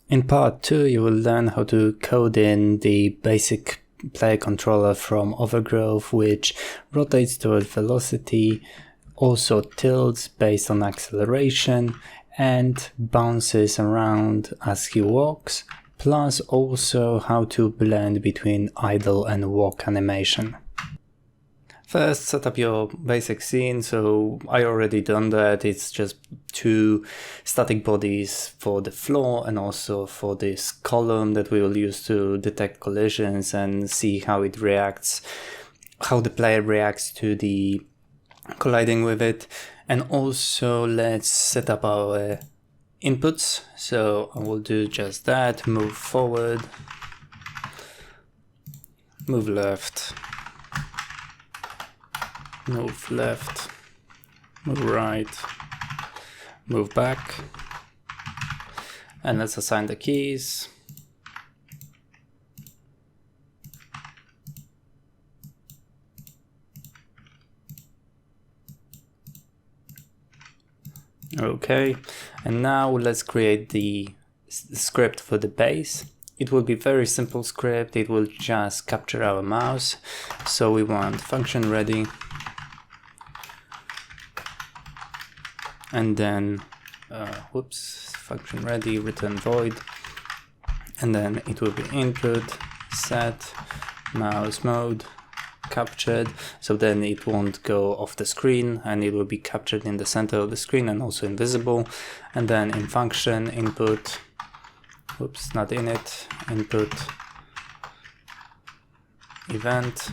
In part 2, you will learn how to code in the basic player controller from Overgrowth, which rotates towards velocity, also tilts based on acceleration, and bounces around as he walks, plus also how to blend between idle and walk animation. First, set up your basic scene. So I already done that. It's just 2 static bodies for the floor and also for this column that we will use to detect collisions and see how it reacts, how the player reacts to the colliding with it. And also let's set up our inputs. So I will do just that. Move forward, move left, move left, move right, move back, and let's assign the keys. Okay, and now let's create the script for the base. It will be very simple script. It will just capture our mouse. So we want function ready, and then function ready, return void, and then it will be input set mouse mode captured, so then it won't go off the screen and it will be captured in the center of the screen and also invisible. And then in function input, not init, input event,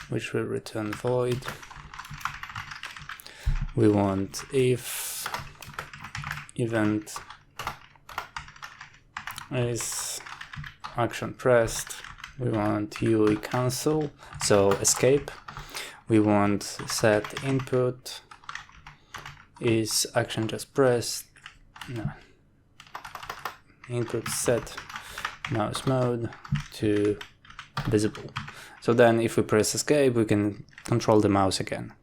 which will return void. We want if event is action pressed. We want UI cancel, so escape. We want set input is action just pressed. No. Input set mouse mode to visible. So then if we press escape, we can control the mouse again.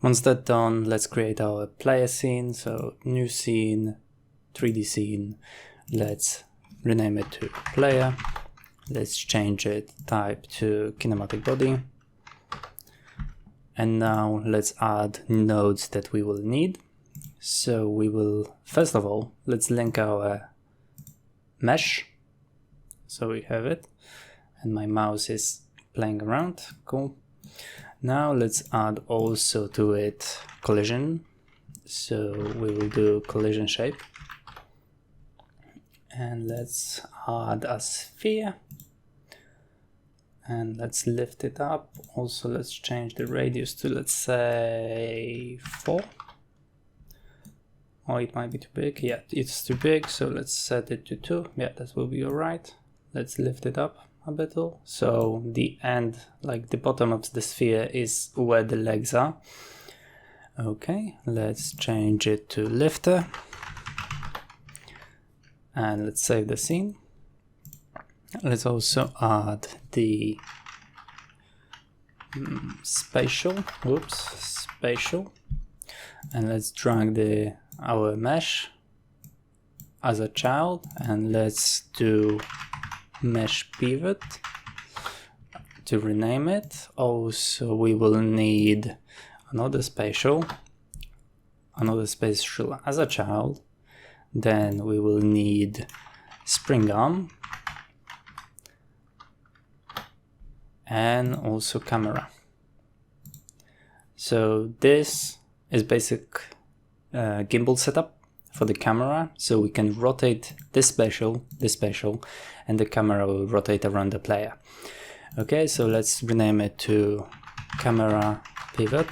Once that's done, let's create our player scene. So new scene, 3D scene. Let's rename it to player. Let's change it type to kinematic body. And now let's add nodes that we will need. So we will, first of all, let's link our mesh. So we have it. And my mouse is playing around. Cool. Now let's add also to it collision. So we will do collision shape. And let's add a sphere. And let's lift it up. Also, let's change the radius to, let's say, 4. Oh, it might be too big. Yeah, it's too big. So let's set it to 2. Yeah, that will be all right. Let's lift it up a bit. So the end, like the bottom of the sphere, is where the legs are. Okay, let's change it to lifter. And let's save the scene. Let's also add the spatial, and let's drag our mesh as a child, and let's do mesh pivot to rename it. Also, we will need another spatial as a child. Then we will need spring arm and also camera. So this is basic gimbal setup for the camera. So we can rotate this spatial, and the camera will rotate around the player. Okay, so let's rename it to camera pivot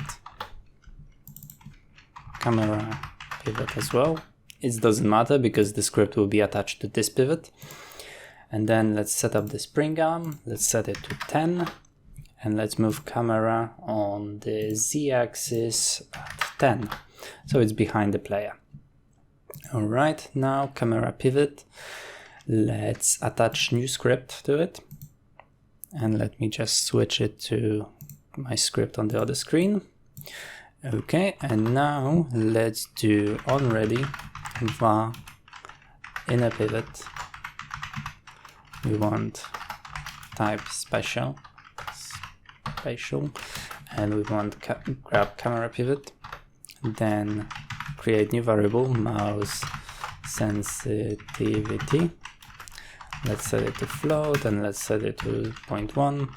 as well. It doesn't matter because the script will be attached to this pivot. And then let's set up the spring arm. Let's set it to 10. And let's move camera on the Z-axis at 10. So it's behind the player. All right, now camera pivot. Let's attach new script to it. And let me just switch it to my script on the other screen. Okay, and now let's do already var inner pivot. We want type spatial, and we want grab camera pivot. Then create new variable mouse sensitivity. Let's set it to float and let's set it to 0.1.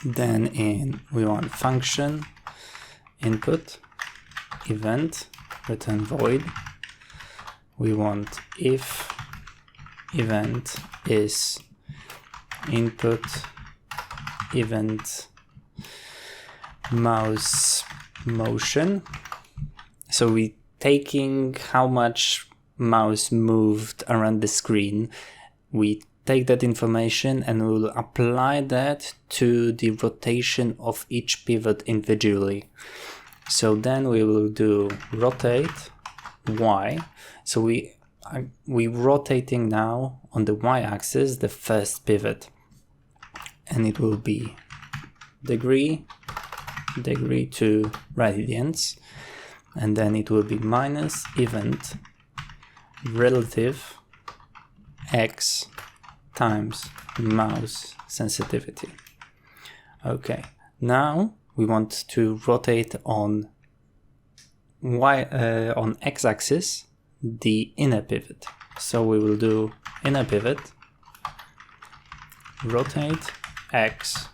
Then we want function input event return void. We want if event is input event mouse motion. So we taking how much mouse moved around the screen. We take that information and we'll apply that to the rotation of each pivot individually. So then we will do rotate Y. So we rotating now on the Y-axis the first pivot, and it will be degree to radians, and then it will be minus event relative x times mouse sensitivity. Okay, now we want to rotate on on x-axis the inner pivot. So we will do inner pivot rotate x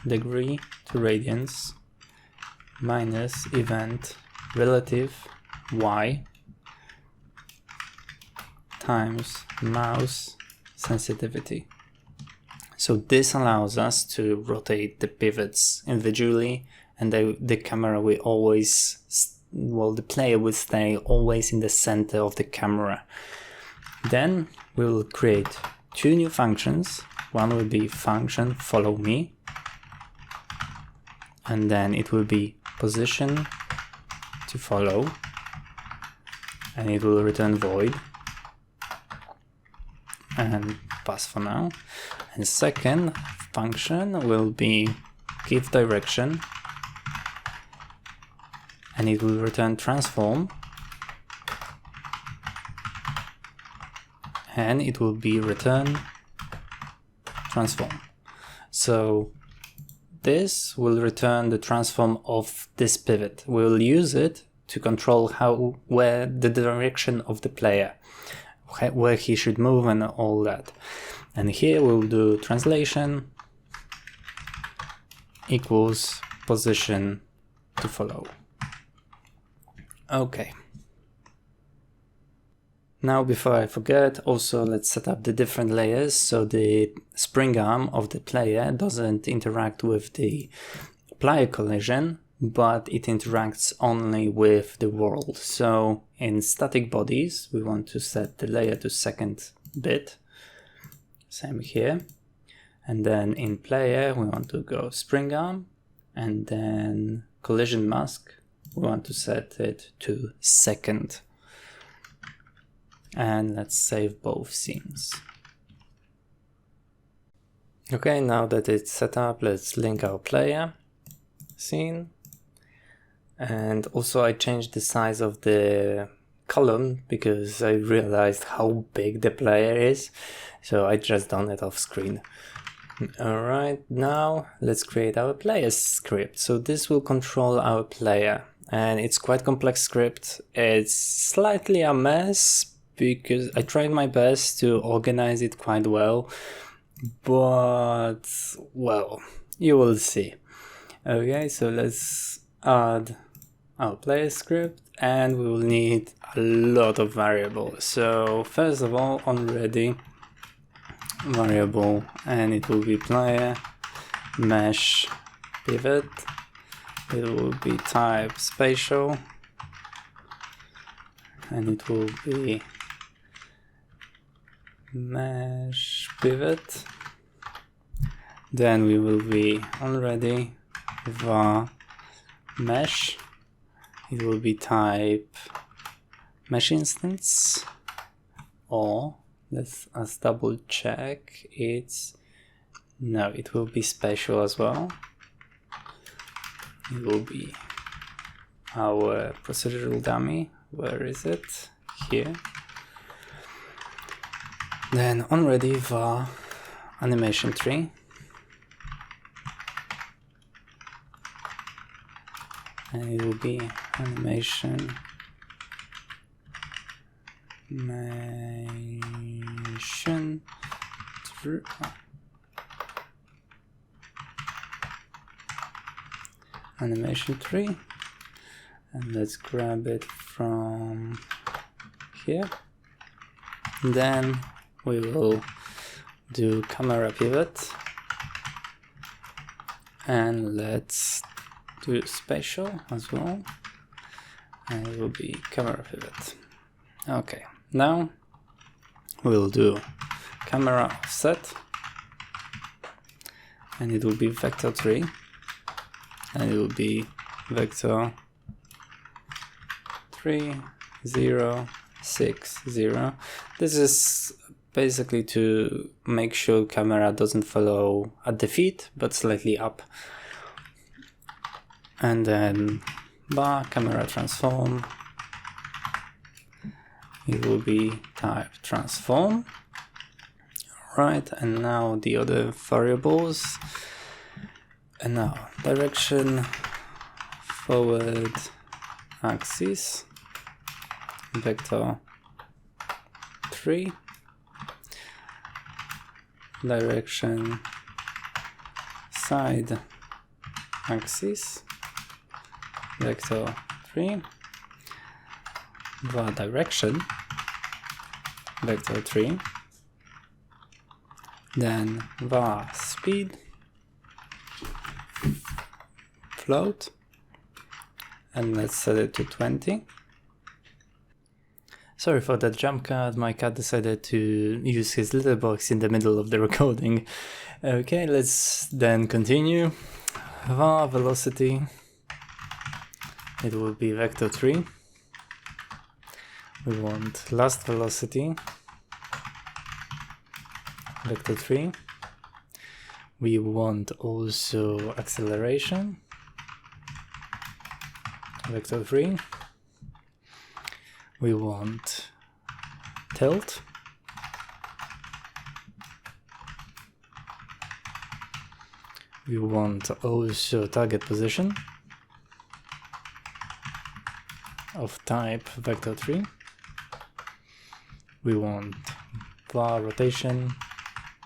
degree to radians minus event relative y times mouse sensitivity. So this allows us to rotate the pivots individually, and the camera will always, the player will stay always in the center of the camera. Then we will create two new functions. One will be function follow me, and then it will be position to follow, and it will return void and pass for now. And second function will be give direction, and it will return transform, and it will be return transform. So this will return the transform of this pivot. We'll use it to control where the direction of the player, where he should move and all that. And here we'll do translation equals position to follow. Okay. Now, before I forget, also let's set up the different layers so the spring arm of the player doesn't interact with the player collision, but it interacts only with the world. So in static bodies, we want to set the layer to second bit. Same here. And then in player, we want to go spring arm, and then collision mask, we want to set it to second. And let's save both scenes. Okay, now that it's set up, let's link our player scene. And also I changed the size of the column because I realized how big the player is. So I just done it off screen. Alright, now let's create our player script. So this will control our player, and it's quite complex script. It's slightly a mess because I tried my best to organize it quite well, but well, you will see. Okay, so let's add our player script, and we will need a lot of variables. So first of all, already variable, and it will be player mesh pivot. It will be type spatial, and it will be mesh pivot. Then we will be already var mesh. It will be type mesh instance, or let's double check. It will be spatial as well. It will be our procedural dummy. Where is it? Here. Then already var animation tree. And it will be animation tree. Animation tree, and let's grab it from here. Then we will do camera pivot, and let's do spatial as well, and it will be camera pivot. Okay, now we'll do camera offset, and it will be vector 3, and it will be vector 3, 0, 6, 0. This is basically to make sure camera doesn't follow at the feet but slightly up. And then bar camera transform, it will be type transform. Right, and now the other variables. And now direction, forward axis, vector 3, direction, side axis, vector 3, var direction, vector 3, then var speed, float, and let's set it to 20. Sorry for that jump cut, my cat decided to use his litter box in the middle of the recording. Okay, let's then continue. Var velocity, it will be vector 3. We want last velocity, vector 3. We want also acceleration, vector 3. We want tilt, we want also target position of type vector 3. We want var rotation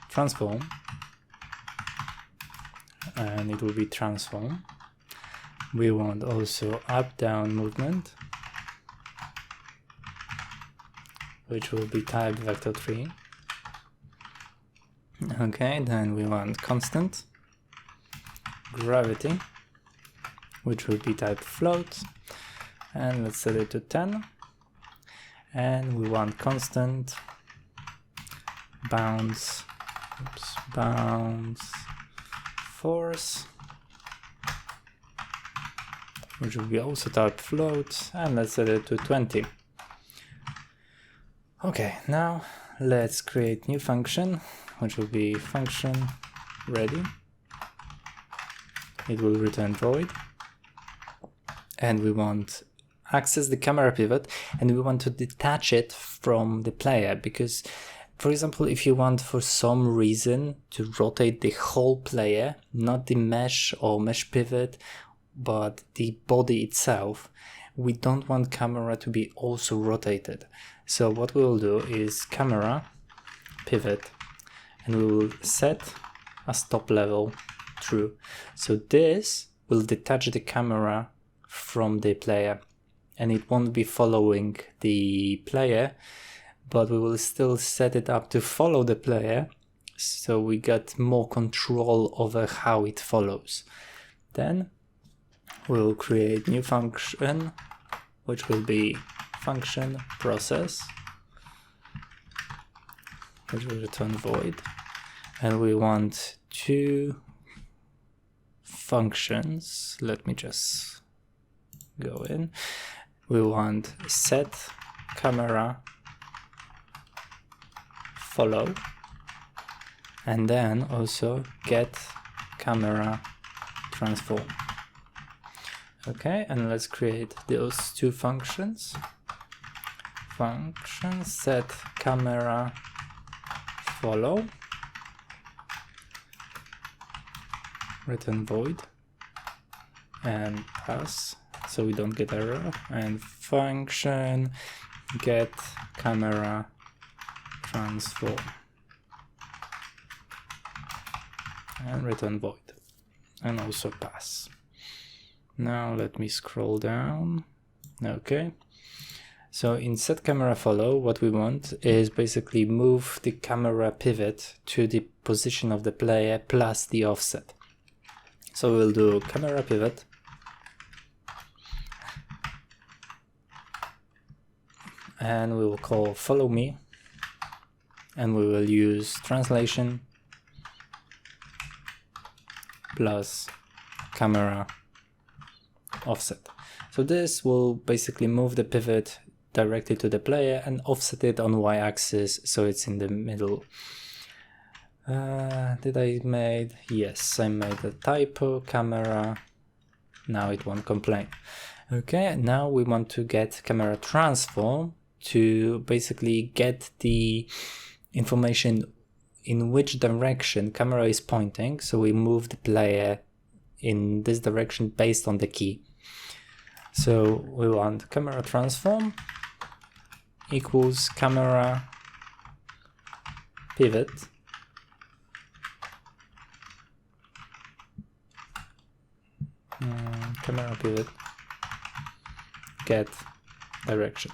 transform, and it will be transform. We want also up-down movement, which will be type vector 3. Okay, then we want constant, gravity, which will be type float, and let's set it to 10. And we want constant, bounce, force, which will be also type float, and let's set it to 20. Okay, now let's create new function, which will be function ready. It will return void, and we want access the camera pivot, and we want to detach it from the player, because for example, if you want for some reason to rotate the whole player, not the mesh or mesh pivot, but the body itself, we don't want camera to be also rotated. So what we will do is camera pivot, and we will set as top level true. So this will detach the camera from the player, and it won't be following the player, but we will still set it up to follow the player, so we get more control over how it follows. Then we'll create new function, which will be function process, which will return void, and we want two functions. Let me just go in. We want set camera follow, and then also get camera transform. Okay, and let's create those two functions. Function set camera follow, return void, and pass so we don't get error, and function get camera transform and return void, and also pass. Now let me scroll down. Okay, so in set camera follow, what we want is basically move the camera pivot to the position of the player plus the offset. So we'll do camera pivot, and we will call follow me, and we will use translation plus camera offset. So this will basically move the pivot directly to the player and offset it on y-axis so it's in the middle. Did I made? Yes, I made a typo, camera. Now it won't complain. Okay, now we want to get camera transform to basically get the information in which direction camera is pointing. So we move the player in this direction based on the key. So we want camera transform equals camera pivot camera pivot get direction.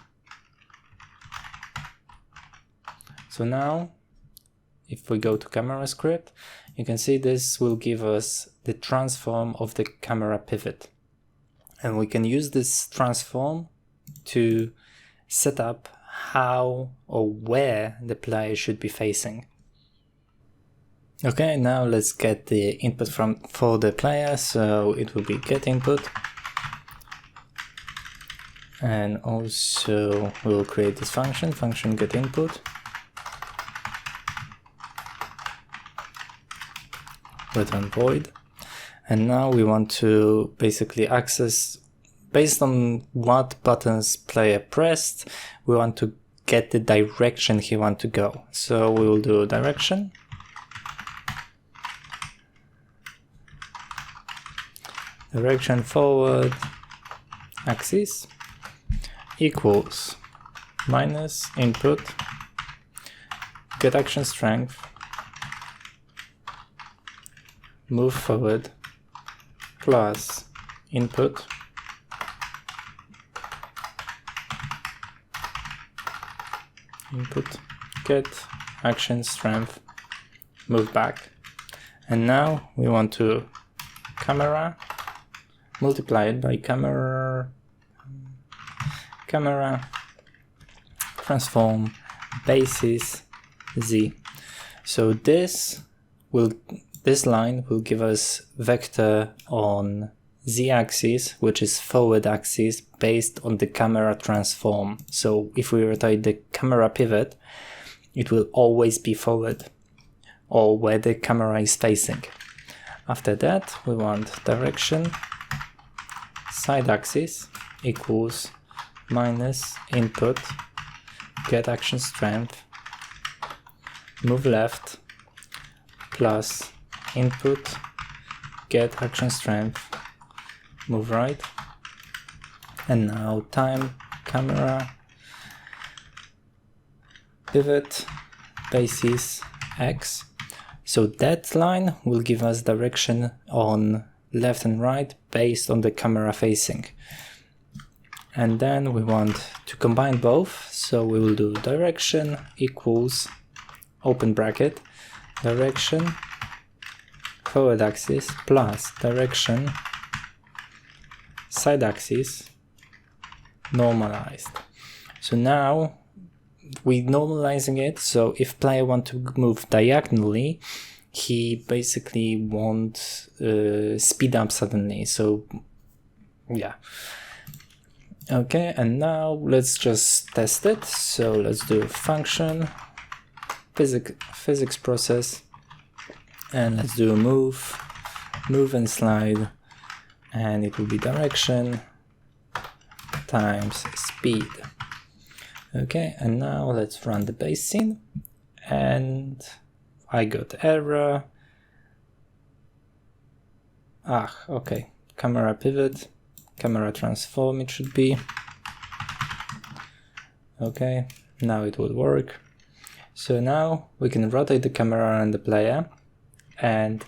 So now if we go to camera script, you can see this will give us the transform of the camera pivot, and we can use this transform to set up how or where the player should be facing. Okay, now let's get the input for the player. So it will be get input, and also we'll create this function get input, return void, and now we want to basically access based on what buttons player pressed. We want to get the direction he wants to go. So we will do direction forward axis equals minus input get action strength move forward plus input get action strength move back. And now we want to camera multiply it by camera transform basis z. So this line will give us vector on z-axis, which is forward axis based on the camera transform. So if we rotate the camera pivot, it will always be forward or where the camera is facing. After that, we want direction side axis equals minus input get action strength move left plus input get action strength move right. And now time camera pivot basis x. So that line will give us direction on left and right based on the camera facing. And then we want to combine both, so we will do direction equals open bracket direction forward axis plus direction side axis normalized. So now we're normalizing it, so if player want to move diagonally, he basically won't speed up suddenly. So yeah. Okay, and now let's just test it. So let's do function physics process, and let's do move and slide and it will be direction times speed. Okay, and now let's run the base scene, and I got error. Okay, camera pivot, camera transform it should be. Okay, now it will work. So now we can rotate the camera around the player, and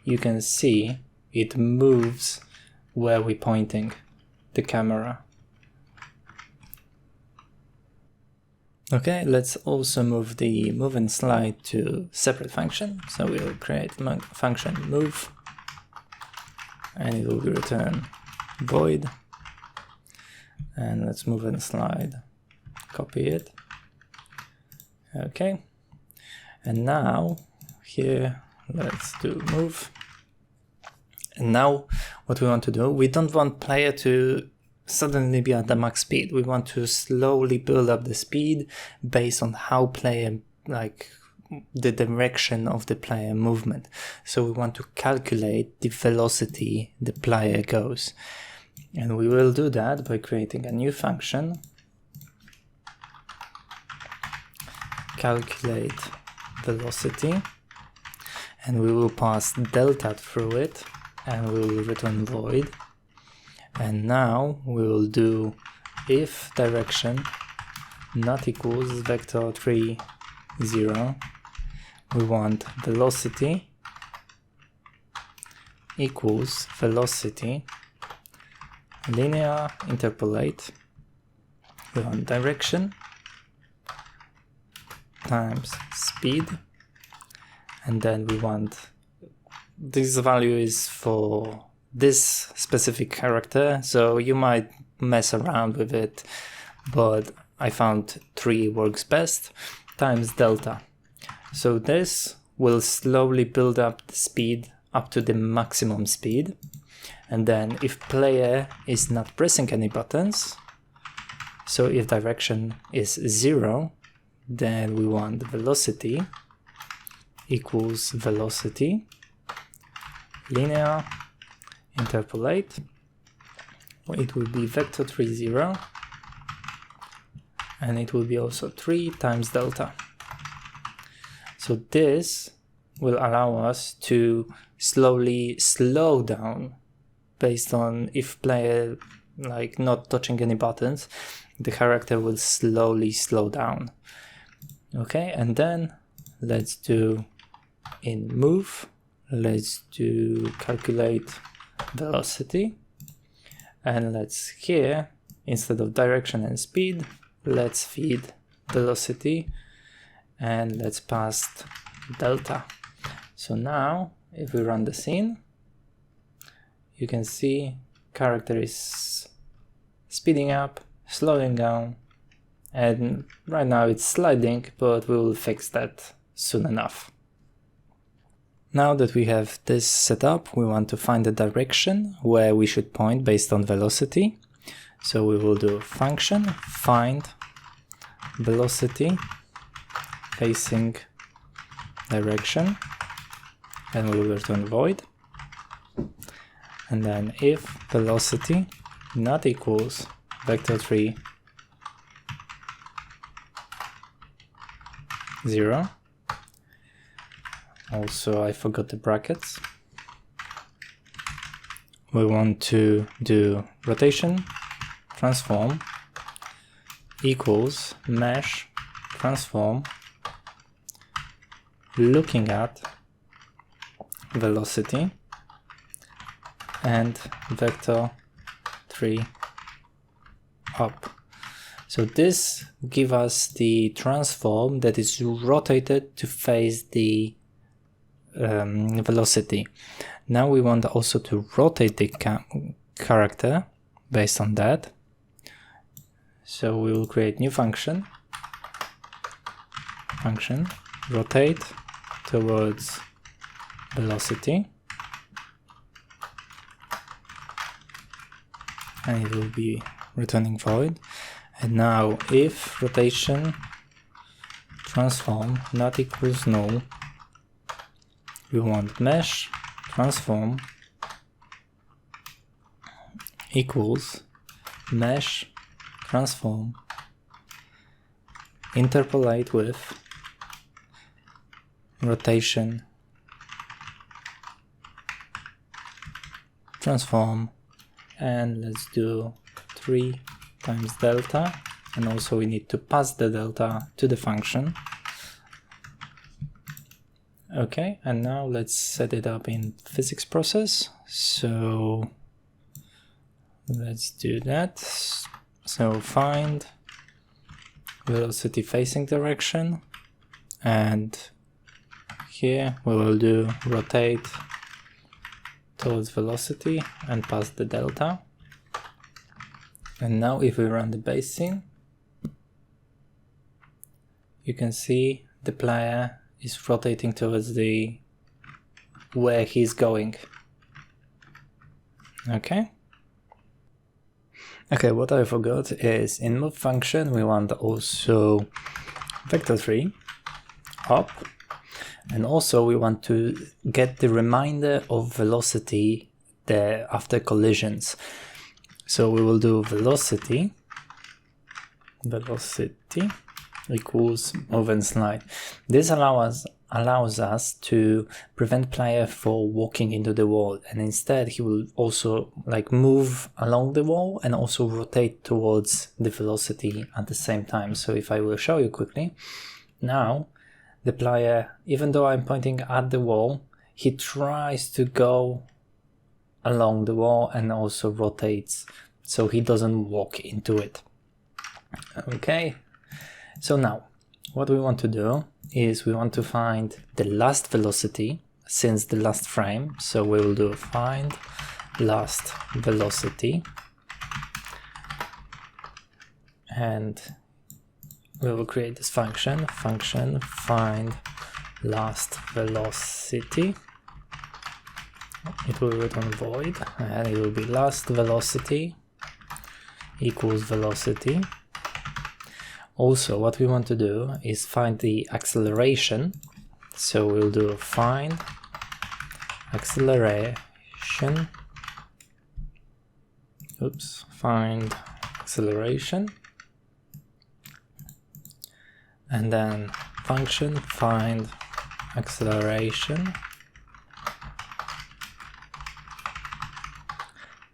you can see it moves where we're pointing the camera. Okay, let's also move the move and slide to separate function. So we'll create function move, and it will return void. And let's move and slide, copy it. Okay, and now here let's do move. And now what we want to do, we don't want player to suddenly be at the max speed. We want to slowly build up the speed based on how player, like the direction of the player movement. So we want to calculate the velocity the player goes. And we will do that by creating a new function, calculate velocity, and we will pass delta through it, and we will return void. And now we will do if direction not equals vector 3, 0, we want velocity equals velocity linear interpolate, we want direction times speed, and then we want this value is for this specific character, so you might mess around with it, but I found 3 works best, times delta. So this will slowly build up the speed up to the maximum speed, and then if player is not pressing any buttons, so if direction is 0, then we want velocity equals velocity linear interpolate, it will be vector 3, 0, and it will be also 3 times delta. So this will allow us to slowly slow down based on if player like not touching any buttons, the character will slowly slow down. Okay, and then let's do in move, let's do calculate velocity, and let's here instead of direction and speed, let's feed velocity, and let's pass delta. So now if we run the scene, you can see character is speeding up, slowing down, and right now it's sliding, but we will fix that soon enough. Now that we have this set up, we want to find the direction where we should point based on velocity. So we will do function find velocity facing direction, and we will return void. And then if velocity not equals vector 3, 0. Also, I forgot the brackets. We want to do rotation transform equals mesh transform looking at velocity and vector 3 up. So this gives us the transform that is rotated to face the velocity. Now we want also to rotate the character based on that. So we will create new function rotate towards velocity, and it will be returning void. And now if rotation transform not equals null, we want mesh transform equals mesh transform interpolate with rotation transform, and let's do 3 times delta, and also we need to pass the delta to the function. Okay, and now let's set it up in physics process. So let's do that. So find velocity facing direction, and here we will do rotate towards velocity and pass the delta. And now if we run the base scene, you can see the player is rotating towards the where he's going. Okay, what I forgot is in move function we want also vector 3 up, and also we want to get the reminder of velocity there after collisions. So we will do velocity equals move and slide. This allows us to prevent player for walking into the wall, and instead he will also like move along the wall and also rotate towards the velocity at the same time. So if I will show you quickly, now the player, even though I'm pointing at the wall, he tries to go along the wall and also rotates, so he doesn't walk into it. Okay, so now what we want to do is we want to find the last velocity since the last frame. So we will do find last velocity, and we will create this function find last velocity. It will return void, and it will be last velocity equals velocity. Also, what we want to do is find the acceleration. So we'll do find acceleration. Find acceleration. And then function find acceleration.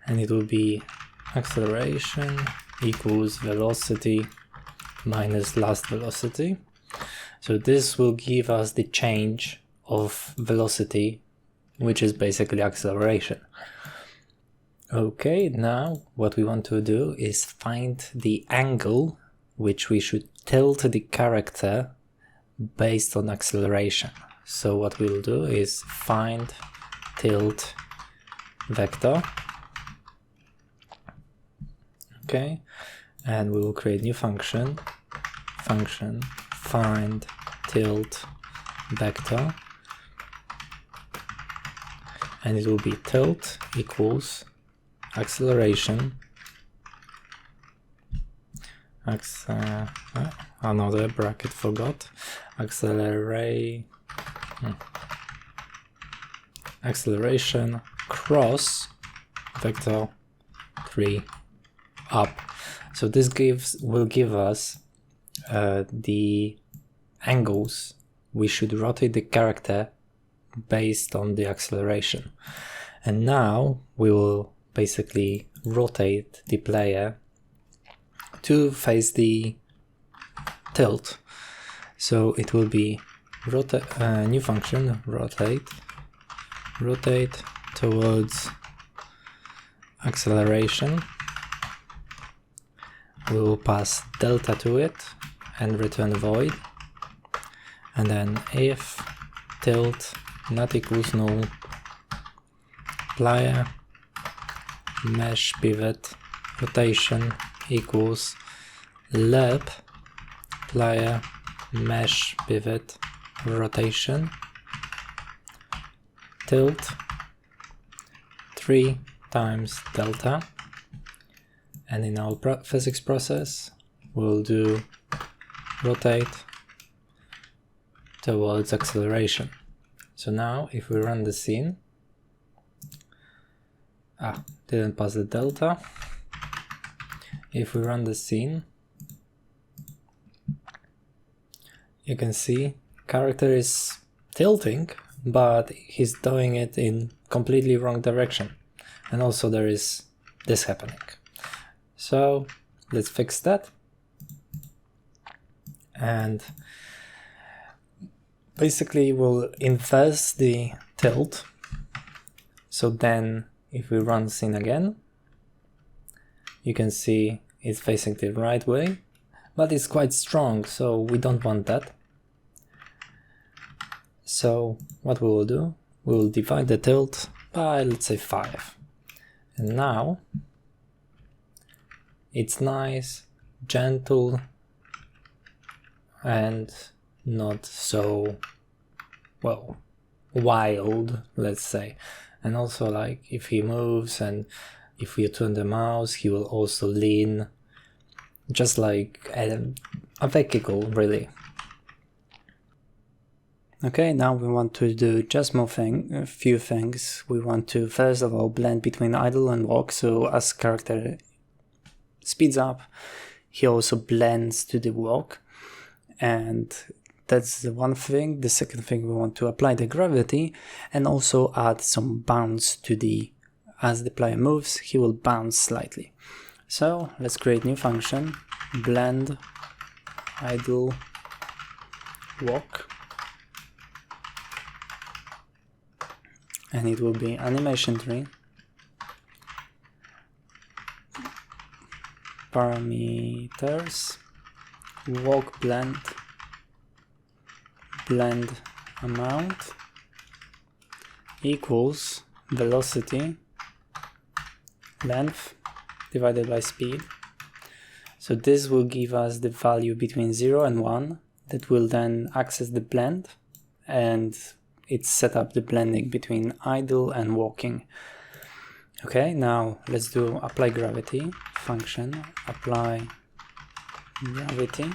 And it will be acceleration equals velocity minus last velocity. So this will give us the change of velocity, which is basically acceleration. Okay, now what we want to do is find the angle which we should tilt the character based on acceleration. So what we'll do is find tilt vector. Okay, and we will create new function find tilt vector, and it will be tilt equals acceleration another bracket forgot acceleration cross vector 3 up. So this will give us the angles we should rotate the character based on the acceleration. And now we will basically rotate the player to face the tilt. So it will be new function rotate towards acceleration. We will pass delta to it and return void, and then if tilt not equals null, player mesh pivot rotation equals lep player mesh pivot rotation tilt 3 times delta. And in our physics process, we'll do rotate towards acceleration. So now if we run the scene, didn't pass the delta. If we run the scene, you can see character is tilting, but he's doing it in completely wrong direction. And also there is this happening. So let's fix that. And basically we'll inverse the tilt. So then if we run scene again, you can see it's facing the right way, but it's quite strong, so we don't want that. So what we will do, we will divide the tilt by, let's say, 5. And now it's nice, gentle, and not so, well, wild, let's say. And also, like, if he moves and if we turn the mouse, he will also lean, just like a vehicle, really. Okay, now we want to do just a few things. We want to, first of all, blend between idle and walk, so as character speeds up, he also blends to the walk. And that's the one thing. The second thing, we want to apply the gravity and also add some bounce to the, as the player moves, he will bounce slightly. So let's create new function, blend idle walk, and it will be animation tree, parameters, walk blend, blend amount equals velocity length divided by speed. So this will give us the value between 0 and 1 that will then access the blend, and it's set up the blending between idle and walking. Okay, now let's do apply gravity function, apply gravity.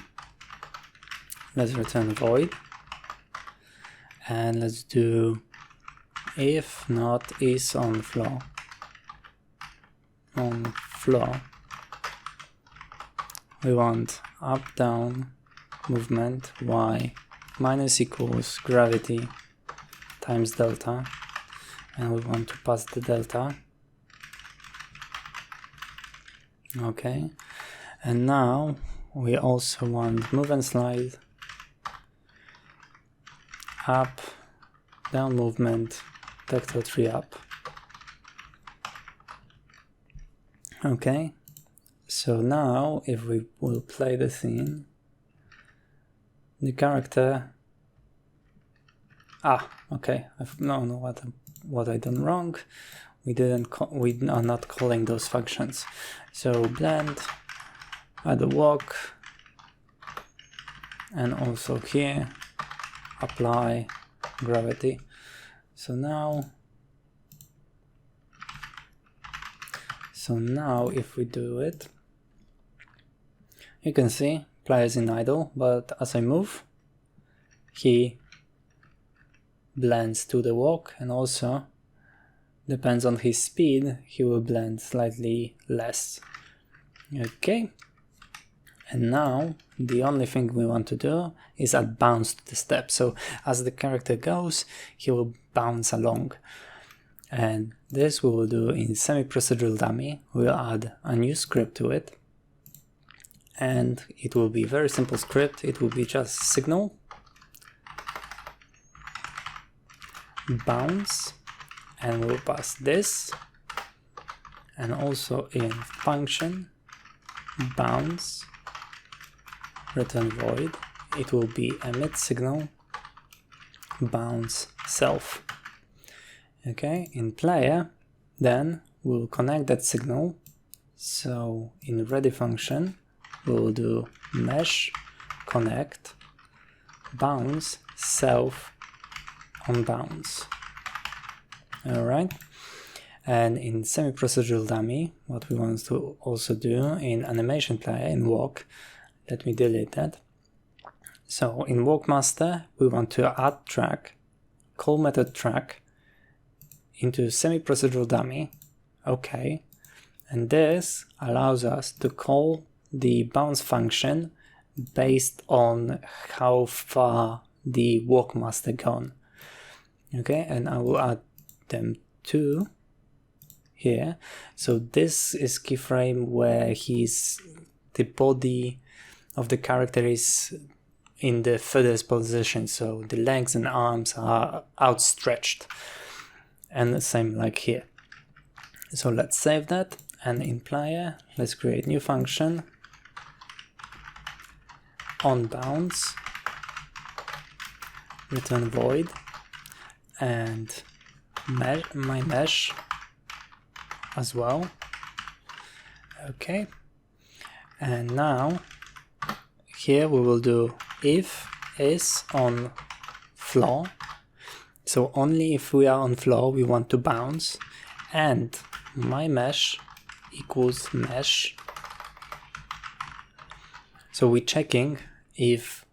Let's return void, and let's do if not is on floor. On floor, we want up down movement y minus equals gravity times delta, and we want to pass the delta. Okay, and now we also want move and slide, up down movement, vector 3 up. Okay, so now if we will play the scene, the character, okay, what I done wrong. We are not calling those functions. So blend, add a walk, and also here apply gravity. So now if we do it, you can see player is in idle, but as I move, he blends to the walk, and also depends on his speed, he will blend slightly less. Okay, and now the only thing we want to do is add bounce to the step. So as the character goes, he will bounce along. And this we will do in semi-procedural dummy. We'll add a new script to it, and it will be a very simple script. It will be just signal, bounce, and we'll pass this, and also in function bounce return void, it will be emit signal bounce self. Okay, in player, then we'll connect that signal. So in ready function, we'll do mesh connect bounce self on bounce. All right, and in semi-procedural dummy, what we want to also do in animation player, in walk, let me delete that. So in walk master, we want to add track, call method track into semi-procedural dummy, OK. And this allows us to call the bounce function based on how far the walk must have gone. Okay, and I will add them two here. So this is keyframe where the body of the character is in the furthest position, so the legs and arms are outstretched, and the same like here. So let's save that, and in player let's create new function on bounce, return void, and my mesh as well. Okay, and now here we will do if is on floor, so only if we are on floor we want to bounce, and my mesh equals mesh. So we're checking if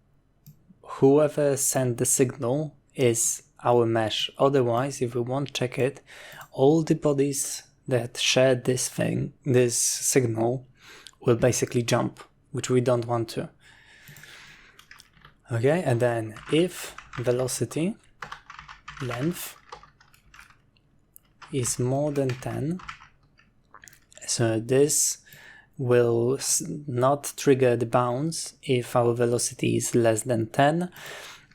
whoever sent the signal is our mesh. Otherwise, if we won't check it, all the bodies that share this signal will basically jump, which we don't want to. Okay, and then if velocity length is more than 10, so this will not trigger the bounce if our velocity is less than 10.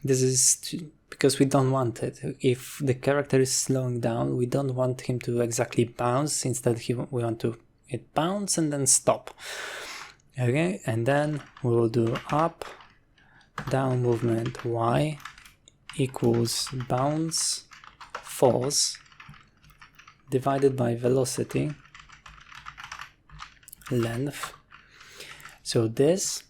This is because we don't want it. If the character is slowing down, we don't want him to exactly bounce. Instead, we want to hit bounce and then stop. Okay, and then we will do up, down movement y equals bounce force divided by velocity length. So this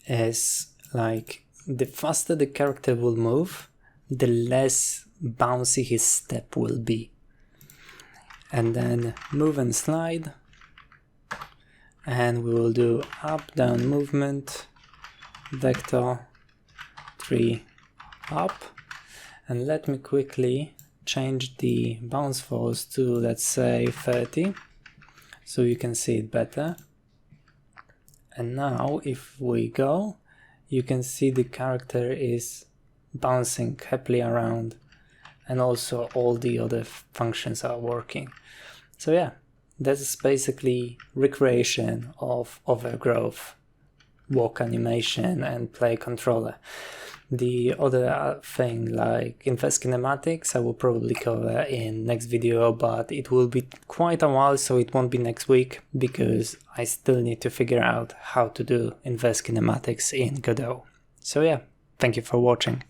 is like the faster the character will move, the less bouncy his step will be. And then move and slide, and we will do up down movement vector 3 up, and let me quickly change the bounce force to, let's say, 30, so you can see it better. And now if we go, you can see the character is bouncing happily around, and also all the other functions are working. So yeah, that's basically recreation of Overgrowth walk animation and play controller. The other thing, like inverse kinematics, I will probably cover in next video, but it will be quite a while, so it won't be next week, because I still need to figure out how to do inverse kinematics in Godot. So yeah, thank you for watching.